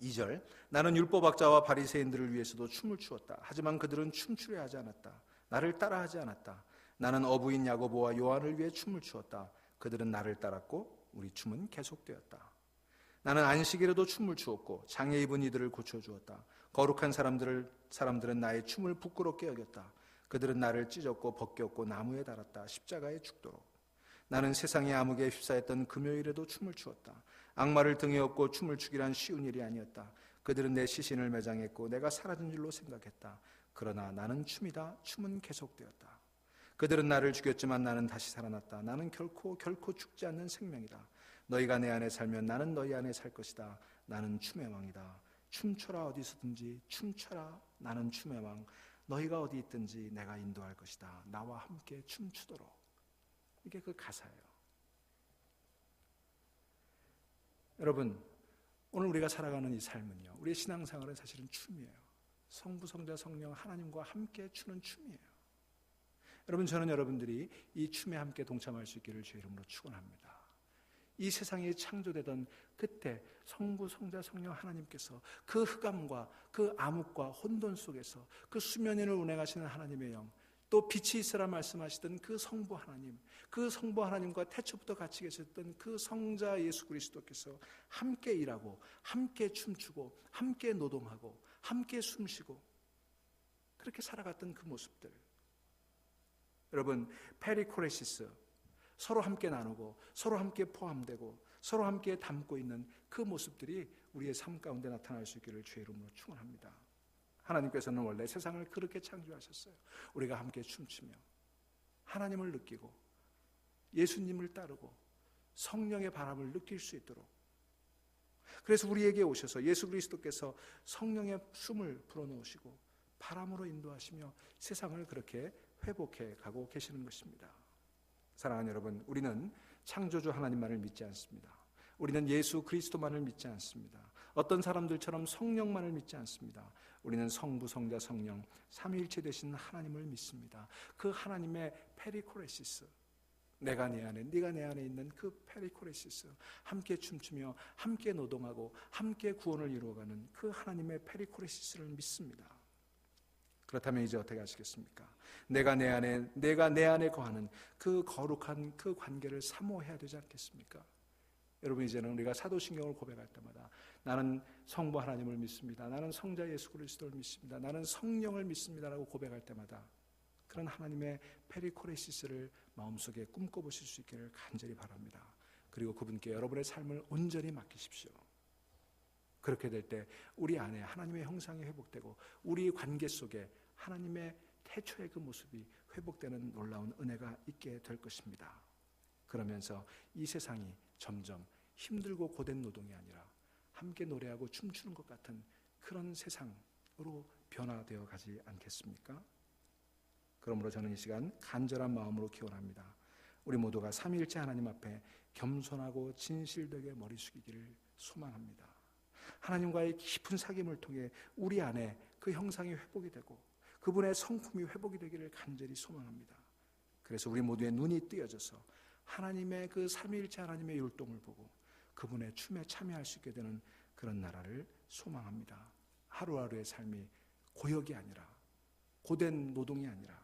2절 나는 율법학자와 바리새인들을 위해서도 춤을 추었다. 하지만 그들은 춤추려 하지 않았다. 나를 따라하지 않았다. 나는 어부인 야고보와 요한을 위해 춤을 추었다. 그들은 나를 따랐고 우리 춤은 계속되었다. 나는 안식일에도 춤을 추었고 장애 입은 이들을 고쳐주었다. 거룩한 사람들은 나의 춤을 부끄럽게 여겼다. 그들은 나를 찢었고 벗겼고 나무에 달았다. 십자가에 죽도록. 나는 세상의 암흑에 휩싸였던 금요일에도 춤을 추었다. 악마를 등에 업고 춤을 추기란 쉬운 일이 아니었다. 그들은 내 시신을 매장했고 내가 사라진 줄로 생각했다. 그러나 나는 춤이다. 춤은 계속되었다. 그들은 나를 죽였지만 나는 다시 살아났다. 나는 결코 죽지 않는 생명이다. 너희가 내 안에 살면 나는 너희 안에 살 것이다. 나는 춤의 왕이다. 춤춰라 어디서든지 춤춰라 나는 춤의 왕. 너희가 어디 있든지 내가 인도할 것이다. 나와 함께 춤추도록. 이게 그 가사예요. 여러분 오늘 우리가 살아가는 이 삶은요, 우리의 신앙생활은 사실은 춤이에요. 성부, 성자, 성령 하나님과 함께 추는 춤이에요. 여러분 저는 여러분들이 이 춤에 함께 동참할 수 있기를 주의 이름으로 축원합니다. 이 세상이 창조되던 그때 성부, 성자, 성령 하나님께서 그 흑암과 그 암흑과 혼돈 속에서 그 수면인을 운행하시는 하나님의 영, 또 빛이 있으라 말씀하시던 그 성부 하나님, 그 성부 하나님과 태초부터 같이 계셨던 그 성자 예수 그리스도께서 함께 일하고 함께 춤추고 함께 노동하고 함께 숨쉬고 그렇게 살아갔던 그 모습들. 여러분 페리코레시스, 서로 함께 나누고 서로 함께 포함되고 서로 함께 담고 있는 그 모습들이 우리의 삶 가운데 나타날 수 있기를 주의 이름으로 축원합니다. 하나님께서는 원래 세상을 그렇게 창조하셨어요. 우리가 함께 춤추며 하나님을 느끼고 예수님을 따르고 성령의 바람을 느낄 수 있도록, 그래서 우리에게 오셔서 예수 그리스도께서 성령의 숨을 불어넣으시고 바람으로 인도하시며 세상을 그렇게 회복해 가고 계시는 것입니다. 사랑하는 여러분, 우리는 창조주 하나님만을 믿지 않습니다. 우리는 예수 그리스도만을 믿지 않습니다. 어떤 사람들처럼 성령만을 믿지 않습니다. 우리는 성부, 성자, 성령 삼위일체 되신 하나님을 믿습니다. 그 하나님의 페리코레시스, 내가 내 안에 네가 내 안에 있는 그 페리코레시스, 함께 춤추며 함께 노동하고 함께 구원을 이루어가는 그 하나님의 페리코레시스를 믿습니다. 그렇다면 이제 어떻게 하시겠습니까? 내가 내 안에 거하는 그 거룩한 그 관계를 사모해야 되지 않겠습니까? 여러분 이제는 우리가 사도신경을 고백할 때마다 나는 성부 하나님을 믿습니다. 나는 성자 예수 그리스도를 믿습니다. 나는 성령을 믿습니다라고 고백할 때마다 그런 하나님의 페리코레시스를 마음속에 꿈꿔보실 수 있기를 간절히 바랍니다. 그리고 그분께 여러분의 삶을 온전히 맡기십시오. 그렇게 될 때 우리 안에 하나님의 형상이 회복되고 우리 관계 속에 하나님의 태초의 그 모습이 회복되는 놀라운 은혜가 있게 될 것입니다. 그러면서 이 세상이 점점 힘들고 고된 노동이 아니라 함께 노래하고 춤추는 것 같은 그런 세상으로 변화되어 가지 않겠습니까? 그러므로 저는 이 시간 간절한 마음으로 기원합니다. 우리 모두가 삼위일체 하나님 앞에 겸손하고 진실되게 머리 숙이기를 소망합니다. 하나님과의 깊은 사귐을 통해 우리 안에 그 형상이 회복이 되고 그분의 성품이 회복이 되기를 간절히 소망합니다. 그래서 우리 모두의 눈이 뜨여져서 하나님의 그 삼위일체 하나님의 율동을 보고 그분의 춤에 참여할 수 있게 되는 그런 나라를 소망합니다. 하루하루의 삶이 고역이 아니라 고된 노동이 아니라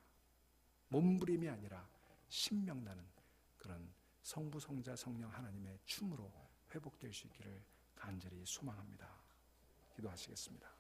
몸부림이 아니라 신명나는 그런 성부 성자 성령 하나님의 춤으로 회복될 수 있기를 간절히 소망합니다. 기도하시겠습니다.